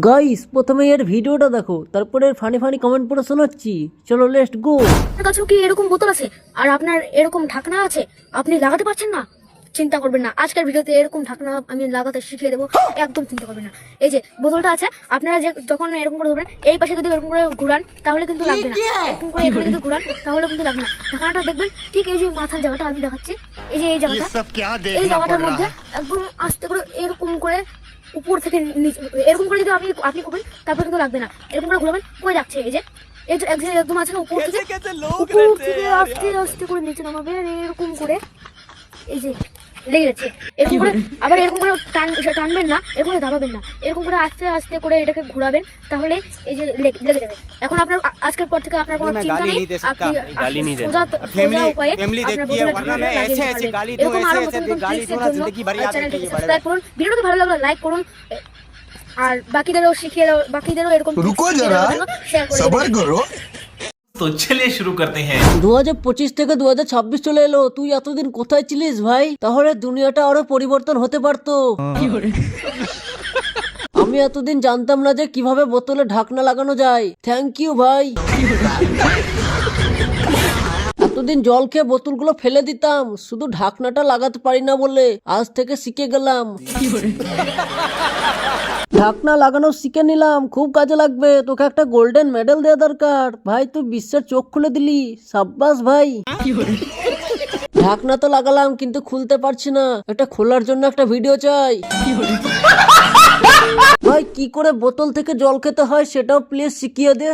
Guys প্রথমে এর ভিডিওটা দেখো, তারপরে ফানি ফানি কমেন্ট পড়ে শোনাচ্ছি। চলো লেটস গো। আপনার কাছেও কি এরকম বোতল আছে আর আপনার এরকম ঢাকনা আছে, আপনি লাগাতে পারছেন না? চিন্তা করবেন না, আজকের ভিডিওতে এরকম ঢাকনা আমি লাগাতে শিখিয়ে দেবো, একদম চিন্তা করবেন না। এই যে বোতলটা আছে, আপনারা যে যখন এরকম করে ধরবেন, এই পাশে যদি এরকম করে ঘুরান তাহলে কিন্তু লাগবে না, এরকম করে এখানে যদি ঘুরান তাহলে কিন্তু লাগবে না। ঢাকনাটা দেখবেন ঠিক এই যে মাথার জায়গাটা আমি দেখাচ্ছি, এই যে এই জায়গাটা, এই জায়গাটার মধ্যে একদম আস্তে করে এরকম করে উপর থেকে নিচে এরকম করে যদি আপনি করবেন তারপর কিন্তু লাগবে না। এরকম করে ঘুরাবেন, কই যাচ্ছে এই যে একদম আছে না, উপর থেকে আস্তে আস্তে করে নিচে নামাবে, এরকম করে এই যে লেগে যাচ্ছে। এরকম করে আবার এরকম করে টানবেন না, এরকম করে দাবাবেন না, এরকম করে আস্তে আস্তে করে এটাকে ঘোরাবেন, তাহলে এই যে লেগে যাবে। এখন আপনার আজকের পর থেকে আপনার কোনো চিন্তা নেই, আপনি সোজা উপায়ে এরকম আরো নতুন চ্যানেলটাকে সাবস্ক্রাইব করুন, ভিডিওটি ভালো লাগলে লাইক করুন, আর বাকিদেরও শিখিয়ে দাও, বাকিদেরও এরকম সবার করো। तो चलिए शुरू करते हैं। 2025 থেকে 2026 চলে এলো, তুই এতদিন কোথায় ছিলিস ভাই? তাহলে দুনিয়াটা আরো পরিবর্তন হতে পারতো। আমি এতদিন জানতাম না যে কিভাবে বোতলে ঢাকনা লাগানো যায়। থ্যাংক ইউ ভাই। এতদিন জল খেয়ে বোতলগুলো ফেলে দিতাম, শুধু ঢাকনাটা লাগাতে পারি না বলে আজ থেকে শিখে গেলাম। ঢাকনা লাগানো শিখে নিলাম, খুব কাজে লাগবে। তোকে একটা গোল্ডেন মেডেল দেওয়া দরকার ভাই, তুই বিশ্বের চোখ খুলে দিলি, সাব্বাস ভাই। ঢাকনা তো লাগালাম কিন্তু খুলতে পারছি না, এটা খোলার জন্য একটা ভিডিও চাই। ভাই কি করে বোতল থেকে জল খেতে হয় সেটাও প্লিজ শিখিয়ে দে।